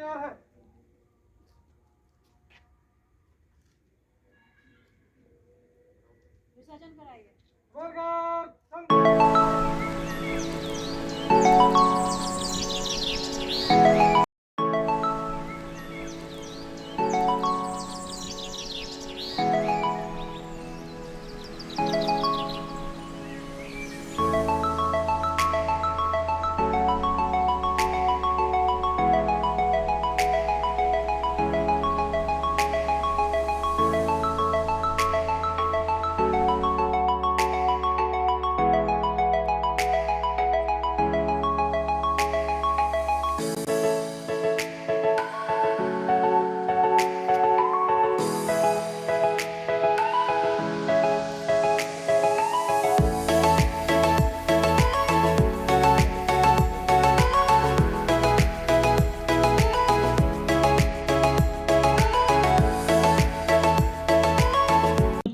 तैयार है। विसर्जन कराइए।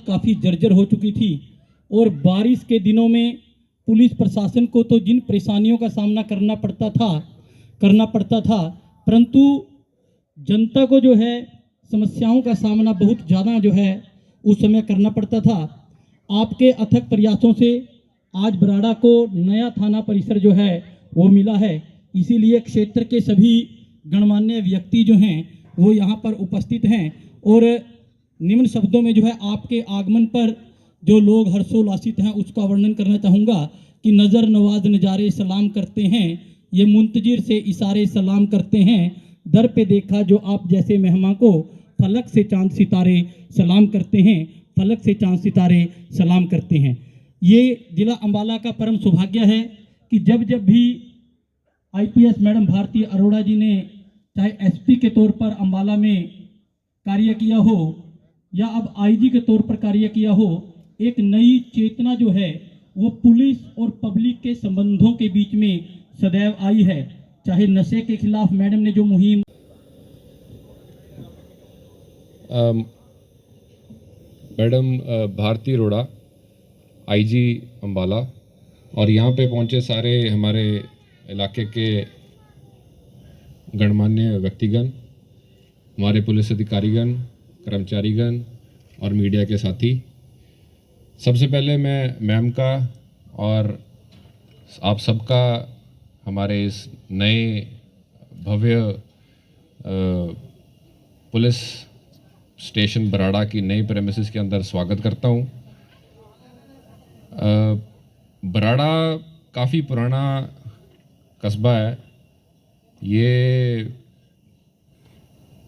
काफ़ी जर्जर हो चुकी थी और बारिश के दिनों में पुलिस प्रशासन को तो जिन परेशानियों का सामना करना पड़ता था, परंतु जनता को जो है समस्याओं का सामना बहुत ज़्यादा जो है उस समय करना पड़ता था। आपके अथक प्रयासों से आज बराड़ा को नया थाना परिसर जो है वो मिला है, इसीलिए क्षेत्र के सभी गणमान्य व्यक्ति जो हैं वो यहाँ पर उपस्थित हैं और निम्न शब्दों में जो है आपके आगमन पर जो लोग हर्षोल्लासित हैं उसका वर्णन करना चाहूँगा कि नज़र नवाज नज़ारे सलाम करते हैं, ये मुंतजिर से इशारे सलाम करते हैं, दर पे देखा जो आप जैसे मेहमान को फलक से चांद सितारे सलाम करते हैं, फलक से चांद सितारे सलाम करते हैं। ये जिला अम्बाला का परम सौभाग्य है कि जब जब भी IPS मैडम भारती अरोड़ा जी ने चाहे SP के तौर पर अम्बाला में कार्य किया हो या अब IG के तौर पर कार्य किया हो, एक नई चेतना जो है वो पुलिस और पब्लिक के संबंधों के बीच में सदैव आई है। चाहे नशे के खिलाफ मैडम ने जो मुहिम मैडम भारती अरोड़ा IG अम्बाला और यहाँ पे पहुँचे सारे हमारे इलाके के गणमान्य व्यक्तिगण, हमारे पुलिस अधिकारीगण, कर्मचारीगण और मीडिया के साथी, सबसे पहले मैं मैम का और आप सबका हमारे इस नए भव्य पुलिस स्टेशन बराड़ा की नई प्रेमिसेस के अंदर स्वागत करता हूँ। बराड़ा काफ़ी पुराना कस्बा है। ये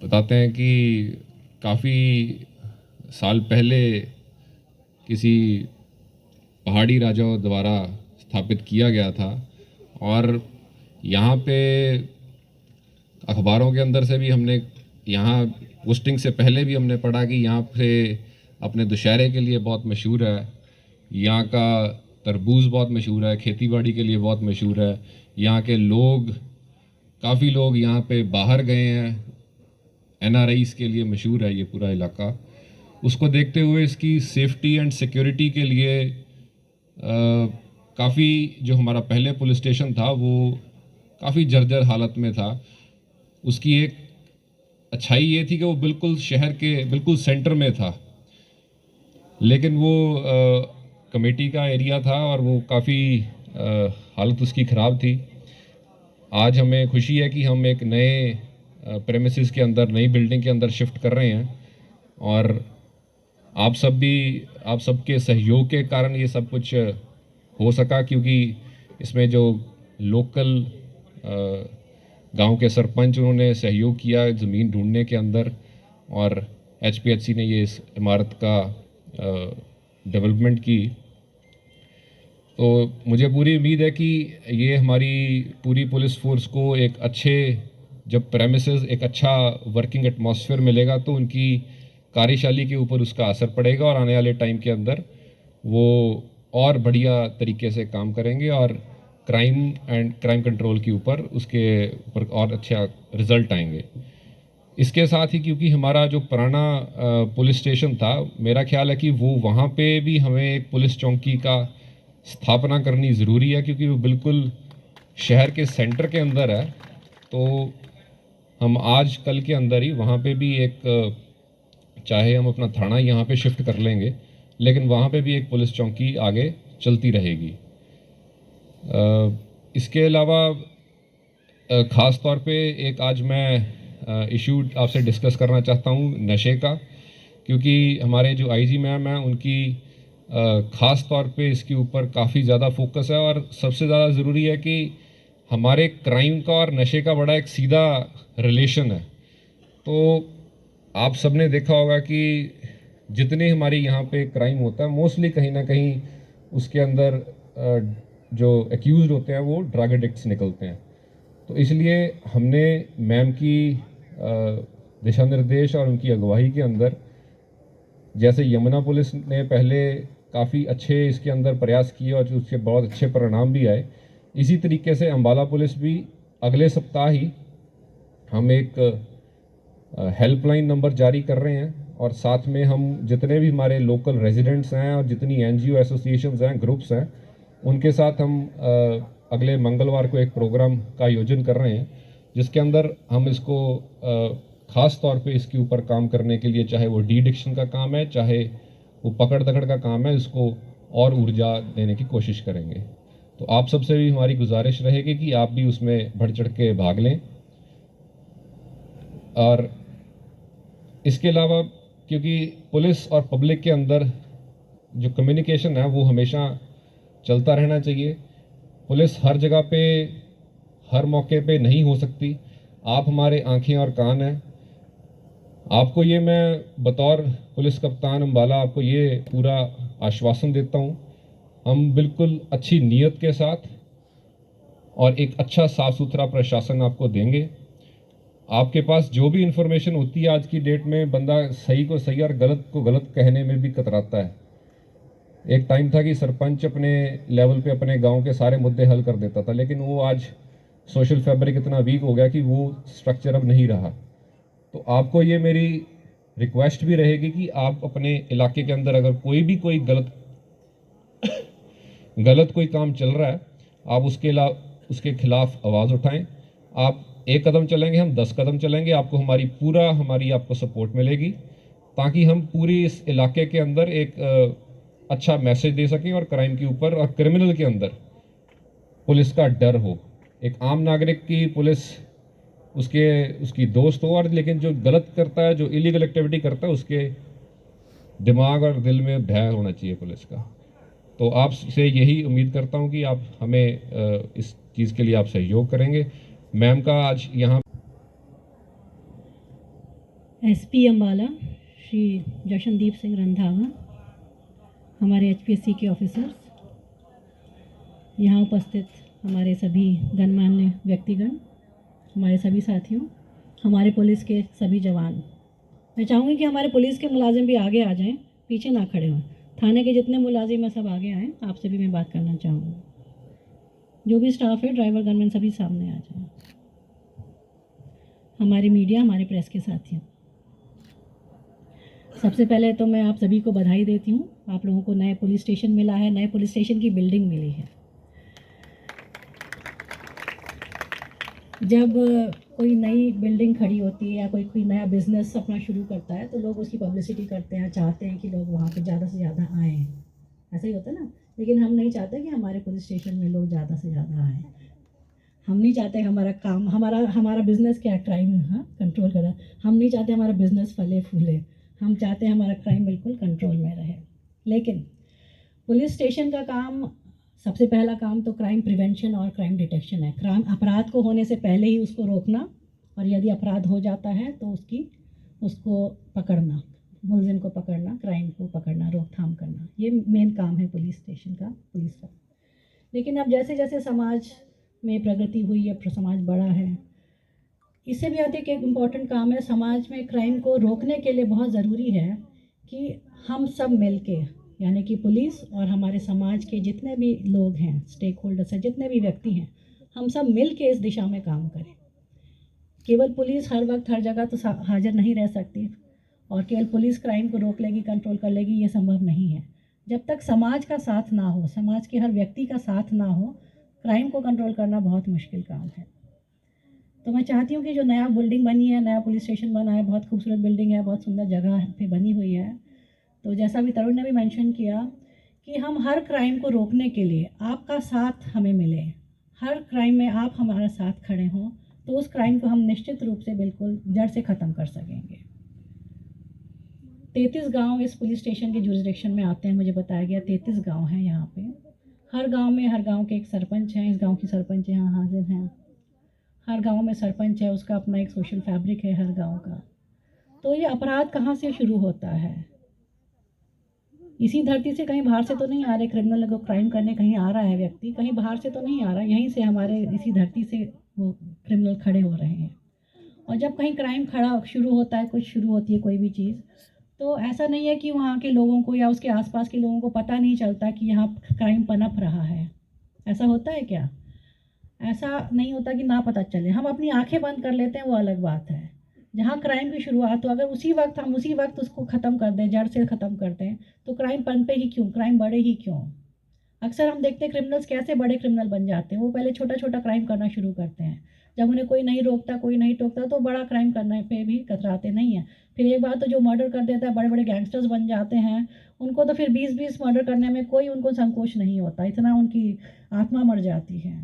बताते हैं कि काफ़ी साल पहले किसी पहाड़ी राजाओं द्वारा स्थापित किया गया था और यहाँ पे अखबारों के अंदर से भी हमने यहाँ पोस्टिंग से पहले भी हमने पढ़ा कि यहाँ पे अपने दशहरे के लिए बहुत मशहूर है, यहाँ का तरबूज बहुत मशहूर है, खेतीबाड़ी के लिए बहुत मशहूर है, यहाँ के लोग काफ़ी लोग यहाँ पे बाहर गए हैं, NRIs के लिए मशहूर है ये पूरा इलाका। उसको देखते हुए इसकी सेफ्टी एंड सिक्योरिटी के लिए काफ़ी जो हमारा पहले पुलिस स्टेशन था वो काफ़ी जर्जर हालत में था। उसकी एक अच्छाई ये थी कि वो बिल्कुल शहर के बिल्कुल सेंटर में था, लेकिन वो कमेटी का एरिया था और वो काफ़ी हालत उसकी ख़राब थी। आज हमें खुशी है कि हम एक नए प्रेमिसेस के अंदर, नई बिल्डिंग के अंदर शिफ्ट कर रहे हैं और आप सबके सहयोग के कारण ये सब कुछ हो सका, क्योंकि इसमें जो लोकल गांव के सरपंच उन्होंने सहयोग किया ज़मीन ढूंढने के अंदर और HPHC ने ये इस इमारत का डेवलपमेंट की। तो मुझे पूरी उम्मीद है कि ये हमारी पूरी पुलिस फोर्स को एक अच्छे जब प्रेमिसेस एक अच्छा वर्किंग एटमॉस्फेयर मिलेगा तो उनकी कार्यशैली के ऊपर उसका असर पड़ेगा और आने वाले टाइम के अंदर वो और बढ़िया तरीके से काम करेंगे और क्राइम कंट्रोल के ऊपर उसके ऊपर और अच्छा रिजल्ट आएंगे। इसके साथ ही क्योंकि हमारा जो पुराना पुलिस स्टेशन था, मेरा ख्याल है कि वो वहाँ पे भी हमें एक पुलिस चौकी का स्थापना करनी ज़रूरी है, क्योंकि वो बिल्कुल शहर के सेंटर के अंदर है। तो हम आज कल के अंदर ही वहाँ पे भी एक चाहे हम अपना थाना यहाँ पे शिफ्ट कर लेंगे, लेकिन वहाँ पे भी एक पुलिस चौकी आगे चलती रहेगी। इसके अलावा ख़ास तौर पे एक आज मैं इशू आपसे डिस्कस करना चाहता हूँ नशे का, क्योंकि हमारे जो आईजी मैम हैं उनकी ख़ास तौर पे इसके ऊपर काफ़ी ज़्यादा फोकस है, और सबसे ज़्यादा ज़रूरी है कि हमारे क्राइम का और नशे का बड़ा एक सीधा रिलेशन है। तो आप सबने देखा होगा कि जितने हमारे यहाँ पे क्राइम होता है मोस्टली कहीं ना कहीं उसके अंदर जो एक्यूज़ होते हैं वो ड्रग एडिक्ट्स निकलते हैं। तो इसलिए हमने मैम की दिशा निर्देश और उनकी अगुवाई के अंदर, जैसे यमुना पुलिस ने पहले काफ़ी अच्छे इसके अंदर प्रयास किए और उसके बहुत अच्छे परिणाम भी आए, इसी तरीके से अम्बाला पुलिस भी अगले सप्ताह ही हम एक हेल्पलाइन नंबर जारी कर रहे हैं, और साथ में हम जितने भी हमारे लोकल रेजिडेंट्स हैं और जितनी एनजीओ एसोसिएशंस हैं, ग्रुप्स हैं, उनके साथ हम अगले मंगलवार को एक प्रोग्राम का आयोजन कर रहे हैं, जिसके अंदर हम इसको ख़ास तौर पे इसके ऊपर काम करने के लिए, चाहे वो डी एडिक्शन का काम है, चाहे वो पकड़ दकड़ का काम है, इसको और ऊर्जा देने की कोशिश करेंगे। तो आप सबसे भी हमारी गुजारिश रहेगी कि आप भी उसमें बढ़ चढ़ के भाग लें। और इसके अलावा क्योंकि पुलिस और पब्लिक के अंदर जो कम्युनिकेशन है वो हमेशा चलता रहना चाहिए। पुलिस हर जगह पे हर मौके पे नहीं हो सकती। आप हमारे आंखें और कान हैं। आपको ये मैं बतौर पुलिस कप्तान अम्बाला आपको ये पूरा आश्वासन देता हूँ, हम बिल्कुल अच्छी नीयत के साथ और एक अच्छा साफ़ सुथरा प्रशासन आपको देंगे। आपके पास जो भी इन्फॉर्मेशन होती है आज की डेट में, बंदा सही को सही और गलत को गलत कहने में भी कतराता है। एक टाइम था कि सरपंच अपने लेवल पे अपने गांव के सारे मुद्दे हल कर देता था, लेकिन वो आज सोशल फैब्रिक इतना वीक हो गया कि वो स्ट्रक्चर अब नहीं रहा। तो आपको ये मेरी रिक्वेस्ट भी रहेगी कि आप अपने इलाके के अंदर अगर कोई गलत कोई काम चल रहा है, आप उसके खिलाफ आवाज़ उठाएं। आप एक कदम चलेंगे, हम 10 कदम चलेंगे, आपको हमारी आपको सपोर्ट मिलेगी, ताकि हम पूरी इस इलाके के अंदर एक अच्छा मैसेज दे सकें, और क्राइम के ऊपर और क्रिमिनल के अंदर पुलिस का डर हो। एक आम नागरिक की पुलिस उसकी दोस्त हो, और लेकिन जो गलत करता है, जो इलीगल एक्टिविटी करता है, उसके दिमाग और दिल में भय होना चाहिए पुलिस का। तो आपसे यही उम्मीद करता हूं कि आप हमें इस चीज़ के लिए आप सहयोग करेंगे। मैम का आज यहाँ एसपी अम्बाला श्री जशनदीप सिंह रंधावा, हमारे एचपीएससी के ऑफिसर्स, यहाँ उपस्थित हमारे सभी गणमान्य व्यक्तिगण, हमारे सभी साथियों, हमारे पुलिस के सभी जवान, मैं चाहूँगी कि हमारे पुलिस के मुलाजिम भी आगे आ जाएं, पीछे ना खड़े हों। थाने के जितने मुलाजिम हैं सब आगे आएँ, आपसे भी मैं बात करना चाहूँगी। जो भी स्टाफ है, ड्राइवर गनमैन, सभी सामने आ जाएं। हमारी मीडिया, हमारे प्रेस के साथियों, सबसे पहले तो मैं आप सभी को बधाई देती हूँ। आप लोगों को नए पुलिस स्टेशन मिला है, नए पुलिस स्टेशन की बिल्डिंग मिली है। जब कोई नई बिल्डिंग खड़ी होती है या कोई नया बिजनेस अपना शुरू करता है, तो लोग उसकी पब्लिसिटी करते हैं, चाहते हैं कि लोग वहाँ पे ज़्यादा से ज़्यादा आएँ, ऐसा ही होता है ना। लेकिन हम नहीं चाहते कि हमारे पुलिस स्टेशन में लोग ज़्यादा से ज़्यादा आएँ। हम नहीं चाहते हमारा काम, हमारा बिजनेस क्या, क्राइम कंट्रोल करा। हम नहीं चाहते हमारा बिजनेस फले फूले, हम चाहते हैं हमारा क्राइम बिल्कुल कंट्रोल में रहे। लेकिन पुलिस स्टेशन का काम, सबसे पहला काम तो क्राइम प्रिवेंशन और क्राइम डिटेक्शन है। क्राइम, अपराध को होने से पहले ही उसको रोकना, और यदि अपराध हो जाता है तो उसको पकड़ना, मुलजिम को पकड़ना, क्राइम को पकड़ना, रोकथाम करना, ये मेन काम है पुलिस स्टेशन का, पुलिस का। लेकिन अब जैसे जैसे समाज में प्रगति हुई, अब समाज बड़ा है, इससे भी अधिक एक इम्पॉर्टेंट काम है समाज में क्राइम को रोकने के लिए। बहुत ज़रूरी है कि हम सब मिलके, यानी कि पुलिस और हमारे समाज के जितने भी लोग हैं, स्टेक होल्डर्स हैं, जितने भी व्यक्ति हैं, हम सब मिल के इस दिशा में काम करें। केवल पुलिस हर वक्त हर जगह तो हाजिर नहीं रह सकती, और केवल पुलिस क्राइम को रोक लेगी, कंट्रोल कर लेगी, ये संभव नहीं है। जब तक समाज का साथ ना हो, समाज के हर व्यक्ति का साथ ना हो, क्राइम को कंट्रोल करना बहुत मुश्किल काम है। तो मैं चाहती हूँ कि जो नया बिल्डिंग बनी है, नया पुलिस स्टेशन बना है, बहुत खूबसूरत बिल्डिंग है, बहुत सुंदर जगह पे बनी हुई है। तो जैसा भी तरुण ने भी मेंशन किया कि हम हर क्राइम को रोकने के लिए आपका साथ हमें मिले, हर क्राइम में आप हमारा साथ खड़े हों, तो उस क्राइम को हम निश्चित रूप से बिल्कुल जड़ से ख़त्म कर सकेंगे। 33 गांव इस पुलिस स्टेशन के जुरिस्डिक्शन में आते हैं, मुझे बताया गया 33 गांव हैं यहाँ पे। हर गांव के एक सरपंच हैं, इस गांव की सरपंच यहाँ हाजिर हैं। हर गांव में सरपंच है, उसका अपना एक सोशल फैब्रिक है हर गांव का। तो ये अपराध कहाँ से शुरू होता है? इसी धरती से कहीं बाहर से तो नहीं आ रहे क्रिमिनल को क्राइम करने, कहीं आ रहा है व्यक्ति, कहीं बाहर से तो नहीं आ रहा, यहीं से हमारे इसी धरती से वो क्रिमिनल खड़े हो रहे हैं। और जब कहीं क्राइम खड़ा शुरू होता है, कुछ शुरू होती है कोई भी चीज़, तो ऐसा नहीं है कि वहाँ के लोगों को या उसके आसपास के लोगों को पता नहीं चलता कि यहाँ क्राइम पनप रहा है। ऐसा होता है क्या? ऐसा नहीं होता कि ना पता चले, हम अपनी आंखें बंद कर लेते हैं, वो अलग बात है। जहाँ क्राइम की शुरुआत हो, अगर हम उसी वक्त उसको ख़त्म कर दें, जड़ से ख़त्म कर दें, तो क्राइम पनपे ही क्यों, क्राइम बढ़े ही क्यों? अक्सर हम देखते हैं क्रिमिनल्स कैसे बड़े क्रिमिनल बन जाते हैं। वो पहले छोटा छोटा क्राइम करना शुरू करते हैं, जब उन्हें कोई नहीं रोकता, कोई नहीं टोकता, तो बड़ा क्राइम करने पे भी कतराते नहीं हैं। फिर एक बार तो जो मर्डर कर देता है, बड़े बड़े गैंगस्टर्स बन जाते हैं, उनको तो फिर 20-20 मर्डर करने में कोई उनको संकोच नहीं होता, इतना उनकी आत्मा मर जाती है।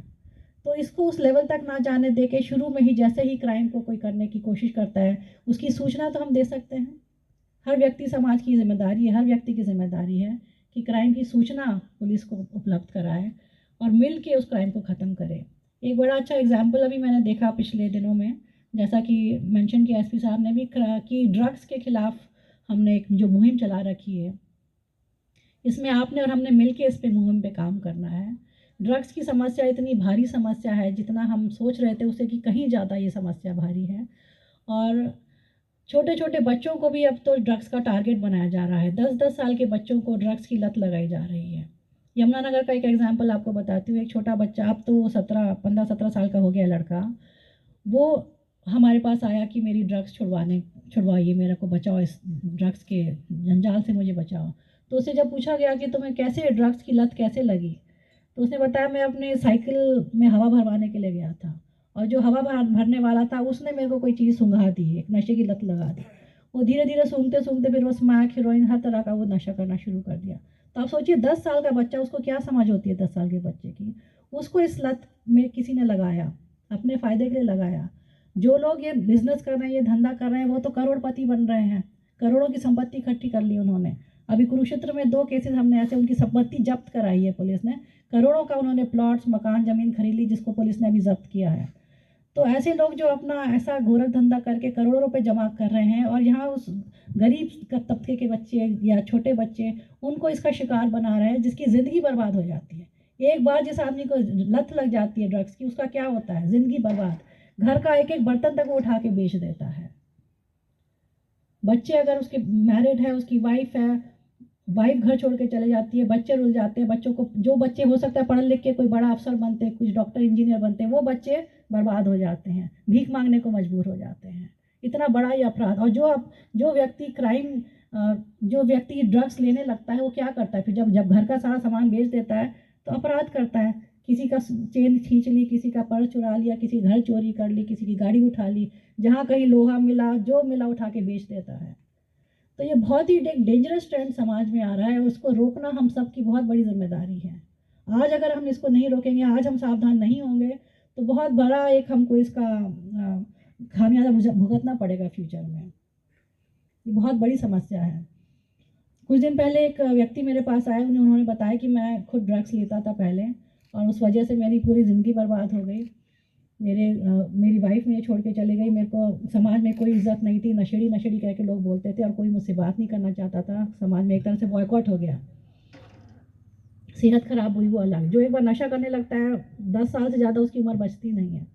तो इसको उस लेवल तक ना जाने दे के शुरू में ही जैसे ही क्राइम को कोई करने की कोशिश करता है, उसकी सूचना तो हम दे सकते हैं। हर व्यक्ति, समाज की जिम्मेदारी है, हर व्यक्ति की जिम्मेदारी है कि क्राइम की सूचना पुलिस को उपलब्ध कराए और मिल के उस क्राइम को ख़त्म करे। एक बड़ा अच्छा एग्जाम्पल अभी मैंने देखा पिछले दिनों में, जैसा कि मेंशन किया एसपी साहब ने भी, कि ड्रग्स के खिलाफ हमने एक जो मुहिम चला रखी है, इसमें आपने और हमने मिल के इस पे मुहिम पे काम करना है। ड्रग्स की समस्या इतनी भारी समस्या है, जितना हम सोच रहे थे उससे कि कहीं ज़्यादा ये समस्या भारी है। और छोटे छोटे बच्चों को भी अब तो ड्रग्स का टारगेट बनाया जा रहा है। 10-10 साल के बच्चों को ड्रग्स की लत लगाई जा रही है। यमुनानगर का एक एग्जाम्पल आपको बताती हूँ। एक छोटा बच्चा, अब तो वो 15-17 साल का हो गया लड़का, वो हमारे पास आया कि मेरी ड्रग्स छुड़वाइए, मेरे को बचाओ, इस ड्रग्स के जंजाल से मुझे बचाओ। तो उससे जब पूछा गया कि तुम्हें कैसे ड्रग्स की लत कैसे लगी, तो उसने बताया मैं अपने साइकिल में हवा भरवाने के लिए गया था, और जो हवा भरने वाला था उसने मेरे को कोई चीज़ सूंघा दी, एक नशे की लत लगा दी। वो धीरे धीरे सूंघते सूंघते फिर वो स्मैक, हीरोइन, हर तरह का वो नशा करना शुरू कर दिया। तो आप सोचिए 10 साल का बच्चा, उसको क्या समझ होती है 10 साल के बच्चे की? उसको इस लत में किसी ने लगाया, अपने फ़ायदे के लिए लगाया। जो लोग ये बिजनेस कर रहे हैं, ये धंधा कर रहे हैं, वो तो करोड़पति बन रहे हैं, करोड़ों की संपत्ति इकट्ठी कर ली उन्होंने। अभी कुरुक्षेत्र में 2 केसेस हमने ऐसे, उनकी संपत्ति जब्त कराई है पुलिस ने, करोड़ों का उन्होंने प्लॉट्स, मकान, ज़मीन खरीद ली, जिसको पुलिस ने अभी जब्त किया है। तो ऐसे लोग जो अपना ऐसा गोरख धंधा करके करोड़ों रुपए जमा कर रहे हैं, और यहाँ उस गरीब तबके के बच्चे या छोटे बच्चे उनको इसका शिकार बना रहे हैं, जिसकी ज़िंदगी बर्बाद हो जाती है। एक बार जिस आदमी को लत लग जाती है ड्रग्स की, उसका क्या होता है? ज़िंदगी बर्बाद। घर का एक एक बर्तन तक वो उठा के बेच देता है। बच्चे, अगर उसके मैरिड है, उसकी वाइफ है, वाइफ घर छोड़ के चले जाती है, बच्चे रुल जाते हैं। बच्चों को, जो बच्चे हो सकता है पढ़ लिख के कोई बड़ा अफसर बनते हैं, कुछ डॉक्टर इंजीनियर बनते हैं, वो बच्चे बर्बाद हो जाते हैं, भीख मांगने को मजबूर हो जाते हैं। इतना बड़ा ये अपराध। और जो व्यक्ति ड्रग्स लेने लगता है, वो क्या करता है फिर? जब घर का सारा सामान बेच देता है तो अपराध करता है। किसी का चेन खींच ली, किसी का पर्स चुरा लिया, किसी घर चोरी कर ली, किसी की गाड़ी उठा ली, जहाँ कहीं लोहा मिला, जो मिला उठा के बेच देता है। तो ये बहुत ही डेंजरस ट्रेंड समाज में आ रहा है, उसको रोकना हम सब की बहुत बड़ी जिम्मेदारी है। आज अगर हम इसको नहीं रोकेंगे, आज हम सावधान नहीं होंगे, तो बहुत बड़ा एक हमको इसका खामियाजा भुगतना पड़ेगा फ्यूचर में। ये बहुत बड़ी समस्या है। कुछ दिन पहले एक व्यक्ति मेरे पास आए, उन्होंने बताया कि मैं खुद ड्रग्स लेता था पहले, और उस वजह से मेरी पूरी ज़िंदगी बर्बाद हो गई। मेरी वाइफ मुझे छोड़ के चली गई, मेरे को समाज में कोई इज्जत नहीं थी, नशेड़ी नशेड़ी कह के लोग बोलते थे, और कोई मुझसे बात नहीं करना चाहता था। समाज में एक तरह से बॉयकॉट हो गया, सेहत खराब हुई। वो अलग, जो एक बार नशा करने लगता है 10 साल से ज़्यादा उसकी उम्र बचती नहीं है।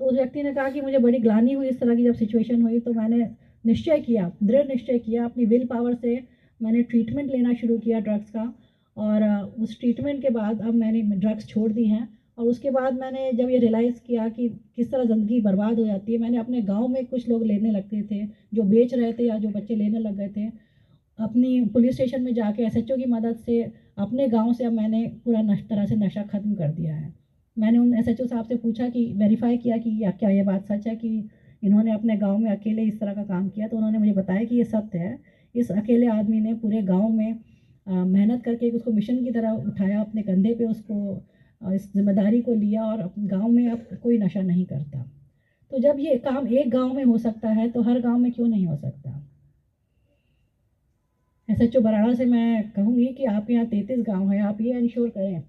तो उस व्यक्ति ने कहा कि मुझे बड़ी ग्लानि हुई इस तरह की जब सिचुएशन हुई, तो मैंने निश्चय किया, दृढ़ निश्चय किया, अपनी विल पावर से मैंने ट्रीटमेंट लेना शुरू किया ड्रग्स का। और उस ट्रीटमेंट के बाद अब मैंने ड्रग्स छोड़ दी हैं। और उसके बाद मैंने जब ये रियलाइज़ किया कि किस तरह ज़िंदगी बर्बाद हो जाती है, मैंने अपने गांव में कुछ लोग लेने लगते थे, जो बेच रहे थे या जो बच्चे लेने लग गए थे, अपनी पुलिस स्टेशन में जाके एसएचओ की मदद से अपने गांव से अब मैंने पूरा तरह से नशा ख़त्म कर दिया है। मैंने उन SHO साहब से पूछा कि वेरीफाई किया कि क्या ये बात सच है कि इन्होंने अपने गांव में अकेले इस तरह का काम किया, तो उन्होंने मुझे बताया कि ये सत्य है। इस अकेले आदमी ने पूरे गांव में मेहनत करके उसको मिशन की तरह उठाया अपने कंधे पे, उसको इस जिम्मेदारी को लिया और गांव में अब कोई नशा नहीं करता। तो जब ये काम एक गांव में हो सकता है तो हर गांव में क्यों नहीं हो सकता। SHO बराड़ा से मैं कहूँगी कि आपके यहाँ 33 गांव हैं, आप ये इंश्योर करें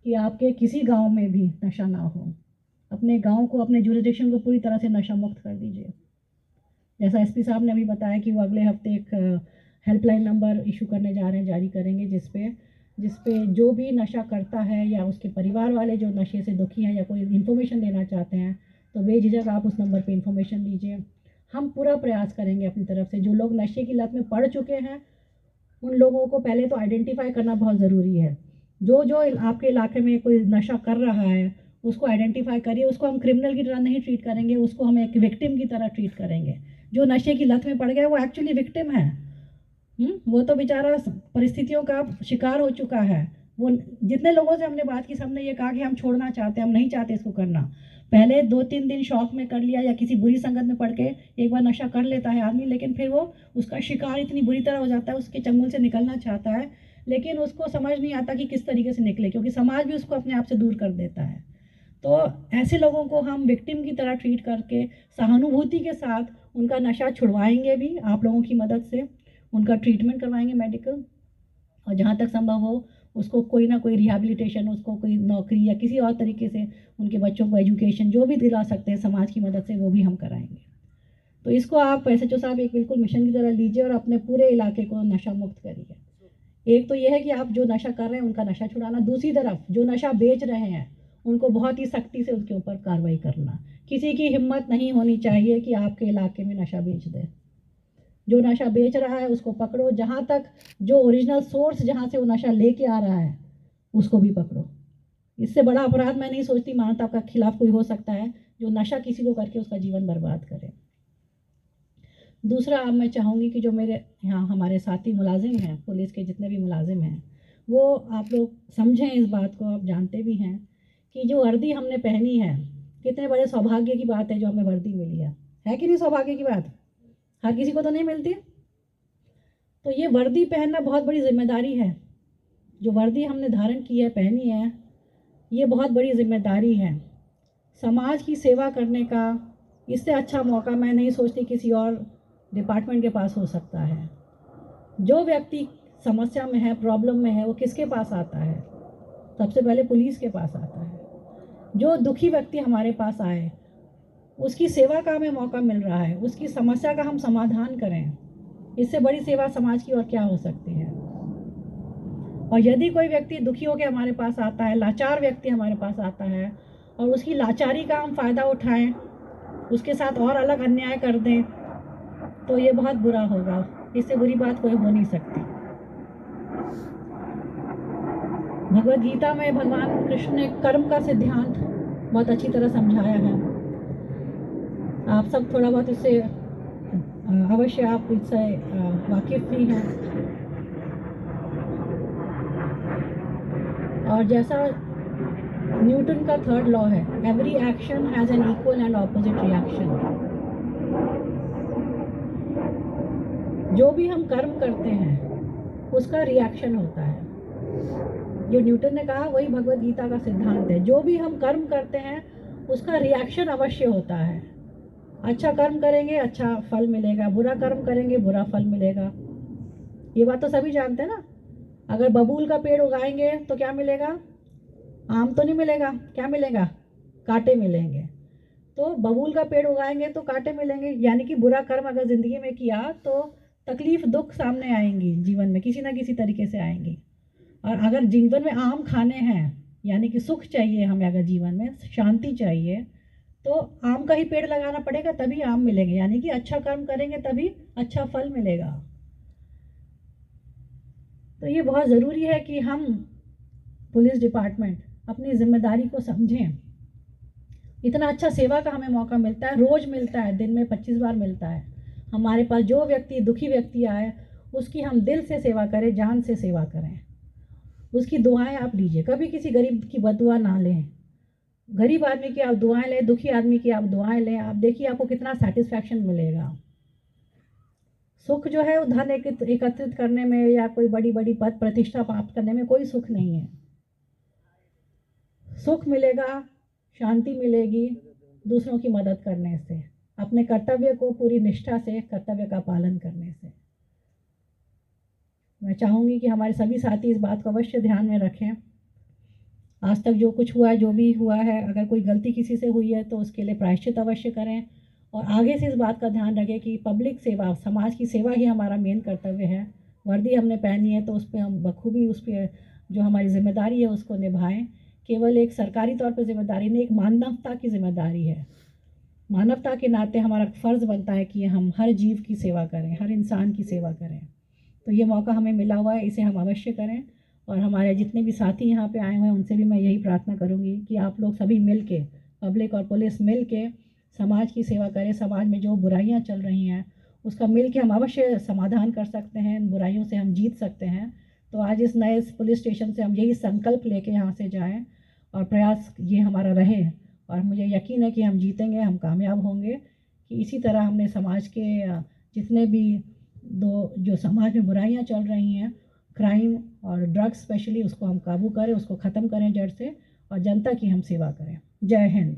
कि आपके किसी गांव में भी नशा ना हो। अपने गांव को, अपने जुरिडिक्शन को पूरी तरह से नशा मुक्त कर दीजिए। जैसा SP साहब ने अभी बताया कि वो अगले हफ्ते एक हेल्पलाइन नंबर इशू करने जा रहे हैं, जारी करेंगे, जिसपे जो भी नशा करता है या उसके परिवार वाले जो नशे से दुखी हैं या कोई इन्फॉर्मेशन देना चाहते हैं तो बेझिझक आप उस नंबर पे इन्फॉर्मेशन दीजिए। हम पूरा प्रयास करेंगे अपनी तरफ से। जो लोग नशे की लत में पड़ चुके हैं उन लोगों को पहले तो आइडेंटिफाई करना बहुत ज़रूरी है। जो आपके इलाके में कोई नशा कर रहा है उसको आइडेंटिफाई करिए। उसको हम क्रिमिनल की तरह नहीं ट्रीट करेंगे, उसको हम एक विक्टिम की तरह ट्रीट करेंगे। जो नशे की लत में पड़ गया वो एक्चुअली विक्टिम है। वो तो बेचारा परिस्थितियों का शिकार हो चुका है। वो जितने लोगों से हमने बात की सबने ये कहा कि हम छोड़ना चाहते हैं, हम नहीं चाहते इसको करना। पहले 2-3 दिन शौक में कर लिया या किसी बुरी संगत में पड़ के एक बार नशा कर लेता है आदमी, लेकिन फिर वो उसका शिकार इतनी बुरी तरह हो जाता है, उसके चंगुल से निकलना चाहता है लेकिन उसको समझ नहीं आता कि किस तरीके से निकले, क्योंकि समाज भी उसको अपने आप से दूर कर देता है। तो ऐसे लोगों को हम विक्टिम की तरह ट्रीट करके सहानुभूति के साथ उनका नशा छुड़वाएंगे भी आप लोगों की मदद से, उनका ट्रीटमेंट करवाएंगे मेडिकल, और जहाँ तक संभव हो उसको कोई ना कोई रिहैबिलिटेशन, उसको कोई नौकरी या किसी और तरीके से उनके बच्चों को एजुकेशन जो भी दिला सकते हैं समाज की मदद से वो भी हम कराएंगे। तो इसको आप SHO साहब एक बिल्कुल मिशन की तरह लीजिए और अपने पूरे इलाके को नशा मुक्त करिए। एक तो ये है कि आप जो नशा कर रहे हैं उनका नशा छुड़ाना, दूसरी तरफ जो नशा बेच रहे हैं उनको बहुत ही सख्ती से उनके ऊपर कार्रवाई करना। किसी की हिम्मत नहीं होनी चाहिए कि आपके इलाके में नशा बेच दे। जो नशा बेच रहा है उसको पकड़ो, जहाँ तक जो ओरिजिनल सोर्स जहाँ से वो नशा लेके आ रहा है उसको भी पकड़ो। इससे बड़ा अपराध मैं नहीं सोचती मानवता के खिलाफ कोई हो सकता है जो नशा किसी को करके उसका जीवन बर्बाद करे। दूसरा, अब मैं चाहूँगी कि जो मेरे यहाँ हमारे साथी मुलाजिम हैं, पुलिस के जितने भी मुलाजिम हैं, वो आप लोग समझें इस बात को। आप जानते भी हैं कि जो वर्दी हमने पहनी है, कितने बड़े सौभाग्य की बात है जो हमें वर्दी मिली है कि नहीं सौभाग्य की बात? हर किसी को तो नहीं मिलती। तो ये वर्दी पहनना बहुत बड़ी जिम्मेदारी है। जो वर्दी हमने धारण की है, पहनी है, ये बहुत बड़ी जिम्मेदारी है। समाज की सेवा करने का इससे अच्छा मौका मैं नहीं सोचती किसी और डिपार्टमेंट के पास हो सकता है। जो व्यक्ति समस्या में है, प्रॉब्लम में है, वो किसके पास आता है? सबसे पहले पुलिस के पास आता है। जो दुखी व्यक्ति हमारे पास आए उसकी सेवा का हमें मौका मिल रहा है, उसकी समस्या का हम समाधान करें। इससे बड़ी सेवा समाज की और क्या हो सकती है। और यदि कोई व्यक्ति दुखी होकर हमारे पास आता है, लाचार व्यक्ति हमारे पास आता है और उसकी लाचारी का हम फ़ायदा उठाएं, उसके साथ और अलग अन्याय कर दें, तो ये बहुत बुरा होगा। इससे बुरी बात कोई हो नहीं सकती। भगवद गीता में भगवान कृष्ण ने कर्म का सिद्धांत बहुत अच्छी तरह समझाया है। आप सब थोड़ा बहुत इससे अवश्य आप इससे वाकिफ़ भी हैं। और जैसा न्यूटन का 3rd लॉ है, every action has an equal and opposite reaction. जो भी हम कर्म करते हैं उसका रिएक्शन होता है। जो न्यूटन ने कहा वही भगवद गीता का सिद्धांत है। जो भी हम कर्म करते हैं उसका रिएक्शन अवश्य होता है। अच्छा कर्म करेंगे अच्छा फल मिलेगा, बुरा कर्म करेंगे बुरा फल मिलेगा। ये बात तो सभी जानते हैं ना। अगर बबूल का पेड़ उगाएंगे तो क्या मिलेगा? आम तो नहीं मिलेगा, क्या मिलेगा? कांटे मिलेंगे। तो बबूल का पेड़ उगाएंगे तो कांटे मिलेंगे, यानी कि बुरा कर्म अगर ज़िंदगी में किया तो तकलीफ दुख सामने आएंगी, जीवन में किसी ना किसी तरीके से आएंगी। और अगर जीवन में आम खाने हैं, यानी कि सुख चाहिए हमें, अगर जीवन में शांति चाहिए तो आम का ही पेड़ लगाना पड़ेगा, तभी आम मिलेंगे। यानी कि अच्छा कर्म करेंगे तभी अच्छा फल मिलेगा। तो ये बहुत ज़रूरी है कि हम पुलिस डिपार्टमेंट अपनी जिम्मेदारी को समझें। इतना अच्छा सेवा का हमें मौका मिलता है, रोज़ मिलता है, दिन में 25 बार मिलता है। हमारे पास जो व्यक्ति दुखी व्यक्ति आए उसकी हम दिल से सेवा करें, जान से सेवा करें, उसकी दुआएं आप लीजिए। कभी किसी गरीब की बददुआ ना लें। गरीब आदमी की आप दुआएं लें, दुखी आदमी की आप दुआएं लें, आप देखिए आपको कितना सेटिस्फैक्शन मिलेगा। सुख जो है वो धन एकत्रित करने में या कोई बड़ी बड़ी पद प्रतिष्ठा प्राप्त करने में कोई सुख नहीं है। सुख मिलेगा, शांति मिलेगी दूसरों की मदद करने से, अपने कर्तव्य को पूरी निष्ठा से कर्तव्य का पालन करने से। मैं चाहूँगी कि हमारे सभी साथी इस बात को अवश्य ध्यान में रखें। आज तक जो कुछ हुआ है, जो भी हुआ है, अगर कोई गलती किसी से हुई है तो उसके लिए प्रायश्चित अवश्य करें और आगे से इस बात का ध्यान रखें कि पब्लिक सेवा, समाज की सेवा ही हमारा मेन कर्तव्य है। वर्दी हमने पहनी है तो उस पर हम बखूबी उस पर जो हमारी जिम्मेदारी है उसको निभाएं। केवल एक सरकारी तौर पर जिम्मेदारी नहीं, एक मानवता की जिम्मेदारी है। मानवता के नाते हमारा फ़र्ज़ बनता है कि हम हर जीव की सेवा करें, हर इंसान की सेवा करें। तो ये मौका हमें मिला हुआ है, इसे हम अवश्य करें। और हमारे जितने भी साथी यहाँ पे आए हुए हैं उनसे भी मैं यही प्रार्थना करूँगी कि आप लोग सभी मिल के, पब्लिक और पुलिस मिल के समाज की सेवा करें। समाज में जो बुराइयाँ चल रही हैं उसका मिल के हम अवश्य समाधान कर सकते हैं, इन बुराइयों से हम जीत सकते हैं। तो आज इस नए पुलिस स्टेशन से हम यही संकल्प लेके यहाँ से जाएँ और प्रयास ये हमारा रहे और मुझे यकीन है कि हम जीतेंगे, हम कामयाब होंगे। कि इसी तरह हमने समाज के जितने भी जो समाज में बुराइयां चल रही हैं, क्राइम और ड्रग्स स्पेशली, उसको हम काबू करें, उसको ख़त्म करें जड़ से और जनता की हम सेवा करें। जय हिंद।